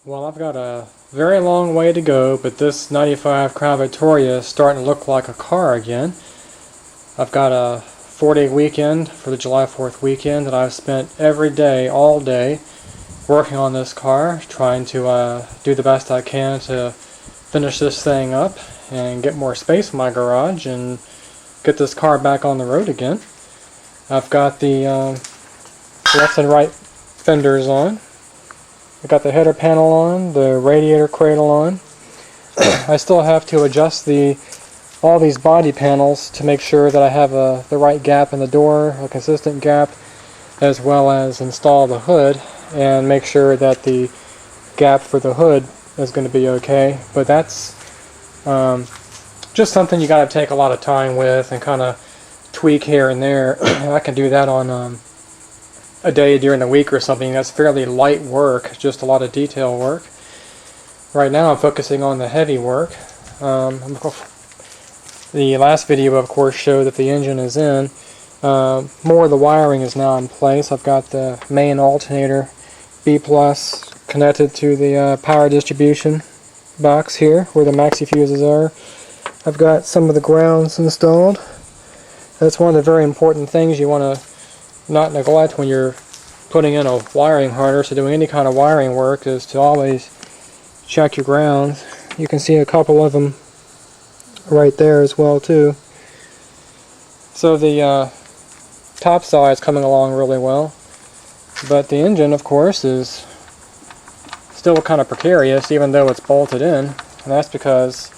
Well, I've got a very long way to go, but this 95 Crown Victoria is starting to look like a car again. I've got a 4-day weekend for the July 4th weekend, and I've spent every day, all day, working on this car, trying to do the best I can to finish this thing up and get more space in my garage and get this car back on the road again. I've got the left and right fenders on. I've got the header panel on, the radiator cradle on. I still have to adjust all these body panels to make sure that I have the right gap in the door, a consistent gap, as well as install the hood and make sure that the gap for the hood is going to be okay. But that's just something you got to take a lot of time with and kind of tweak here and there. I can do that on a day during the week or something. That's fairly light work, just a lot of detail work. Right now I'm focusing on the heavy work. The last video, of course, showed that the engine is in. More of the wiring is now in place. I've got the main alternator B+ connected to the power distribution box here where the maxi fuses are. I've got some of the grounds installed. That's one of the very important things you want to not neglect when you're putting in a wiring harness or doing any kind of wiring work, is to always check your grounds. You can see a couple of them right there as well too. So the top side is coming along really well, but the engine, of course, is still kind of precarious even though it's bolted in, and that's because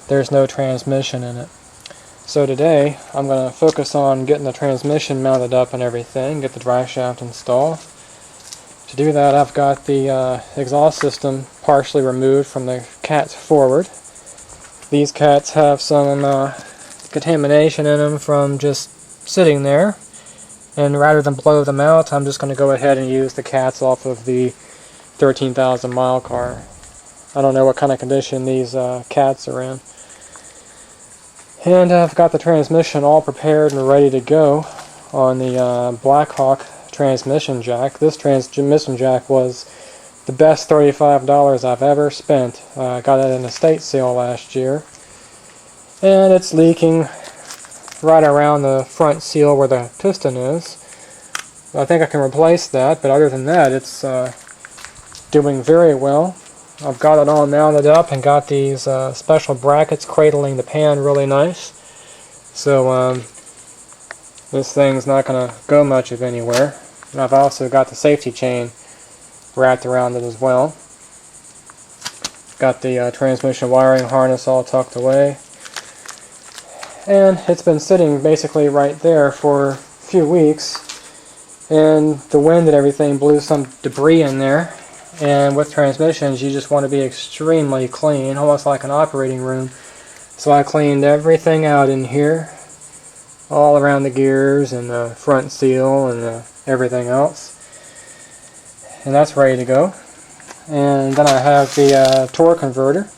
there's no transmission in it. So today I'm going to focus on getting the transmission mounted up and everything, get the drive shaft installed. To do that, I've got the exhaust system partially removed from the cats forward. These cats have some contamination in them from just sitting there, and rather than blow them out, I'm just going to go ahead and use the cats off of the 13,000 mile car. I don't know what kind of condition these cats are in. And I've got the transmission all prepared and ready to go on the Blackhawk transmission jack. This transmission jack was the best $35 I've ever spent. I got it in a estate sale last year. And it's leaking right around the front seal where the piston is. I think I can replace that, but other than that, it's doing very well. I've got it all mounted up and got these special brackets cradling the pan really nice. So this thing's not going to go much of anywhere. And I've also got the safety chain wrapped around it as well. Got the transmission wiring harness all tucked away. And it's been sitting basically right there for a few weeks. And the wind and everything blew some debris in there. And with transmissions, you just want to be extremely clean, almost like an operating room. So I cleaned everything out in here, all around the gears and the front seal and everything else. And that's ready to go. And then I have the torque converter.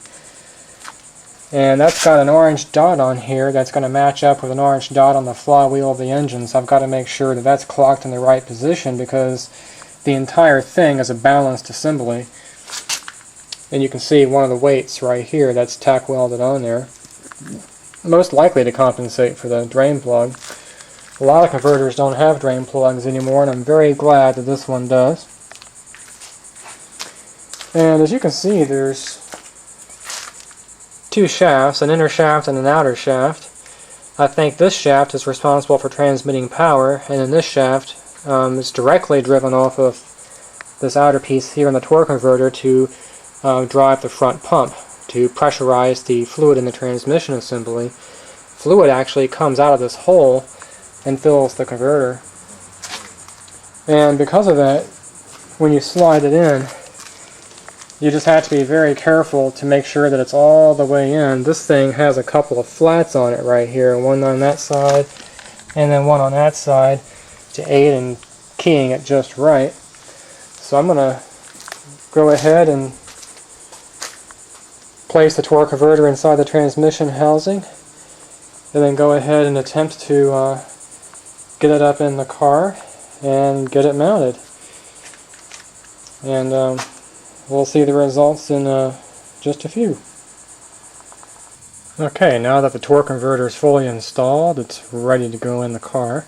And that's got an orange dot on here that's going to match up with an orange dot on the flywheel of the engine. So I've got to make sure that that's clocked in the right position, because the entire thing is a balanced assembly. And you can see one of the weights right here that's tack welded on there, most likely to compensate for the drain plug. A lot of converters don't have drain plugs anymore, and I'm very glad that this one does. And as you can see, there's two shafts, an inner shaft and an outer shaft. I think this shaft is responsible for transmitting power, and in this shaft it's directly driven off of this outer piece here in the torque converter to drive the front pump, to pressurize the fluid in the transmission assembly. Fluid actually comes out of this hole and fills the converter. And because of that, when you slide it in, you just have to be very careful to make sure that it's all the way in. This thing has a couple of flats on it right here, one on that side and then one on that side, to aid in keying it just right. So I'm going to go ahead and place the torque converter inside the transmission housing, and then go ahead and attempt to get it up in the car and get it mounted. And we'll see the results in just a few. Okay, now that the torque converter is fully installed, it's ready to go in the car.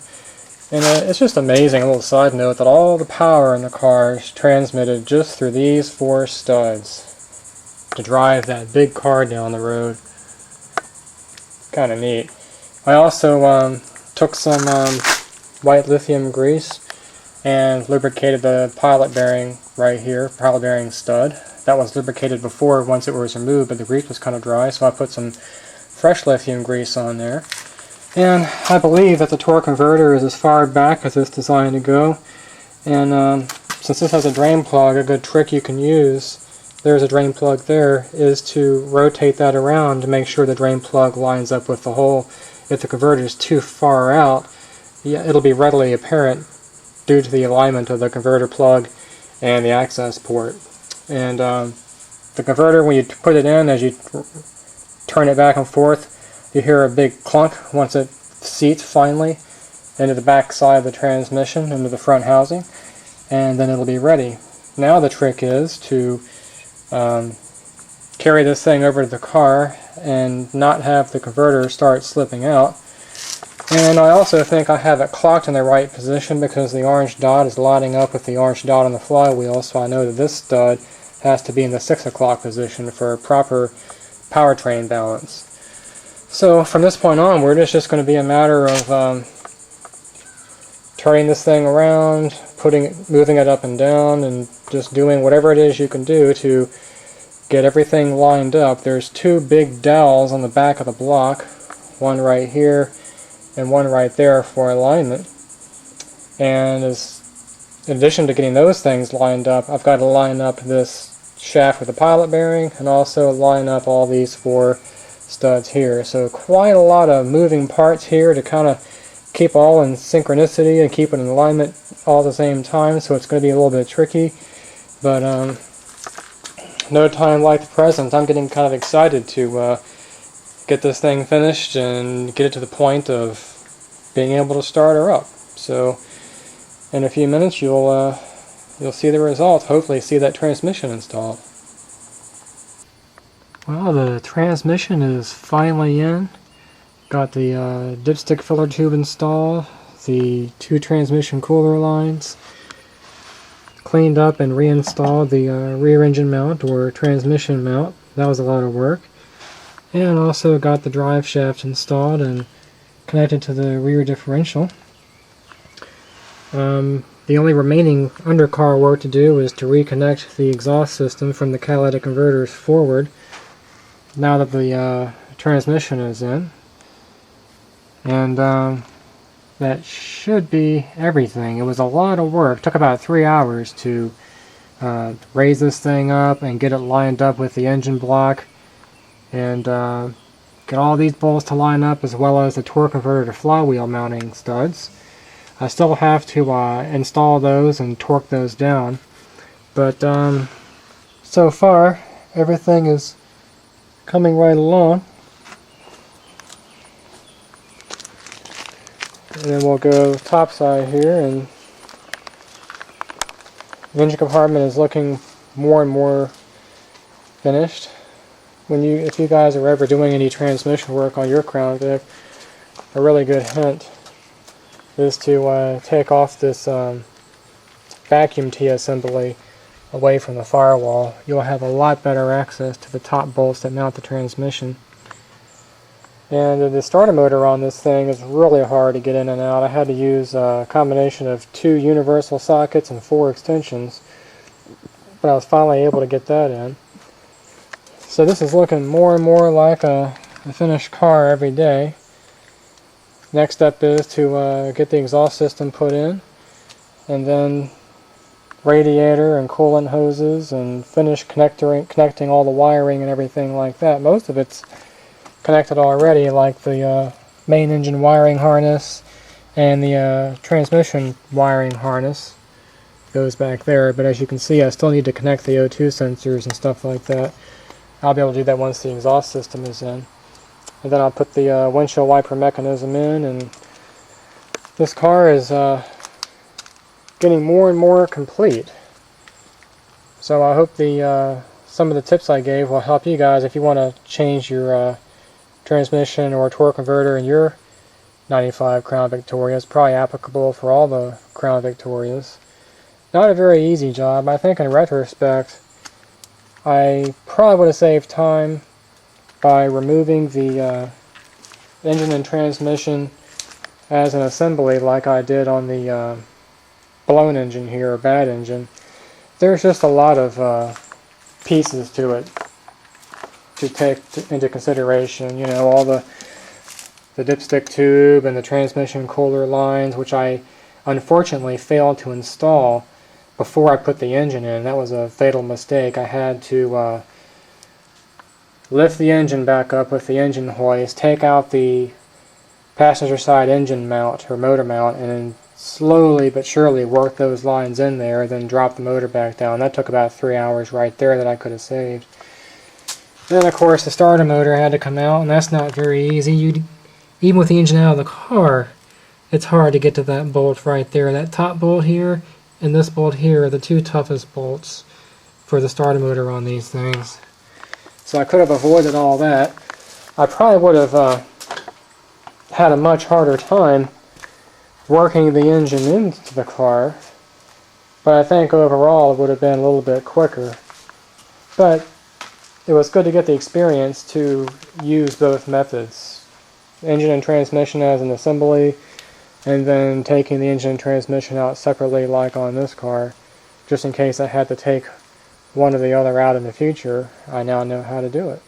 And it's just amazing, a little side note, that all the power in the car is transmitted just through these 4 studs to drive that big car down the road. Kind of neat. I also took some white lithium grease and lubricated the pilot bearing right here, pilot bearing stud. That was lubricated before once it was removed, but the grease was kind of dry, so I put some fresh lithium grease on there. And I believe that the torque converter is as far back as it's designed to go. And since this has a drain plug, a good trick you can use, there's a drain plug there, is to rotate that around to make sure the drain plug lines up with the hole. If the converter is too far out, it'll be readily apparent due to the alignment of the converter plug and the access port. And the converter, when you put it in, as you turn it back and forth, you hear a big clunk once it seats finally into the back side of the transmission, into the front housing, and then it'll be ready. Now the trick is to carry this thing over to the car and not have the converter start slipping out. And I also think I have it clocked in the right position because the orange dot is lining up with the orange dot on the flywheel, so I know that this stud has to be in the 6 o'clock position for proper powertrain balance. So from this point onward, it's just going to be a matter of turning this thing around, moving it up and down, and just doing whatever it is you can do to get everything lined up. There's 2 big dowels on the back of the block, one right here and one right there for alignment. And in addition to getting those things lined up, I've got to line up this shaft with the pilot bearing and also line up all these 4 studs here. So quite a lot of moving parts here to kind of keep all in synchronicity and keep it in alignment all at the same time, so it's going to be a little bit tricky, but no time like the present. I'm getting kind of excited to get this thing finished and get it to the point of being able to start her up. So in a few minutes you'll see the result, hopefully see that transmission installed. Well, the transmission is finally in. Got the dipstick filler tube installed, the 2 transmission cooler lines, cleaned up and reinstalled the rear engine mount or transmission mount. That was a lot of work. And also got the drive shaft installed and connected to the rear differential. The only remaining undercar work to do is to reconnect the exhaust system from the catalytic converters forward now that the transmission is in. And that should be everything. It was a lot of work. It took about 3 hours to raise this thing up and get it lined up with the engine block and get all these bolts to line up, as well as the torque converter to flywheel mounting studs. I still have to install those and torque those down, but so far everything is coming right along. And then we'll go top side here, and the engine compartment is looking more and more finished. If you guys are ever doing any transmission work on your Crown Vic, a really good hint is to take off this vacuum T assembly away from the firewall. You'll have a lot better access to the top bolts that mount the transmission. And the starter motor on this thing is really hard to get in and out. I had to use a combination of 2 universal sockets and 4 extensions, but I was finally able to get that in. So this is looking more and more like a finished car every day. Next step is to get the exhaust system put in, and then radiator and coolant hoses, and finish connecting all the wiring and everything like that. Most of it's connected already, like the main engine wiring harness and the transmission wiring harness goes back there, but as you can see I still need to connect the O2 sensors and stuff like that. I'll be able to do that once the exhaust system is in. And then I'll put the windshield wiper mechanism in, and this car is getting more and more complete. So I hope some of the tips I gave will help you guys if you want to change your transmission or torque converter in your 95 Crown Victoria. It's probably applicable for all the Crown Victorias. Not a very easy job. I think in retrospect I probably would have saved time by removing the engine and transmission as an assembly like I did on the blown engine here, or bad engine. There's just a lot of pieces to it to take into consideration. You know, all the dipstick tube and the transmission cooler lines, which I unfortunately failed to install before I put the engine in. That was a fatal mistake. I had to lift the engine back up with the engine hoist, take out the passenger side engine mount or motor mount, and then slowly but surely work those lines in there, then drop the motor back down. That took about 3 hours right there that I could have saved. Then of course the starter motor had to come out, and that's not very easy. Even with the engine out of the car, it's hard to get to that bolt right there. That top bolt here and this bolt here are the two toughest bolts for the starter motor on these things. So I could have avoided all that. I probably would have had a much harder time working the engine into the car, but I think overall it would have been a little bit quicker. But it was good to get the experience to use both methods. Engine and transmission as an assembly, and then taking the engine and transmission out separately like on this car, just in case I had to take one or the other out in the future. I now know how to do it.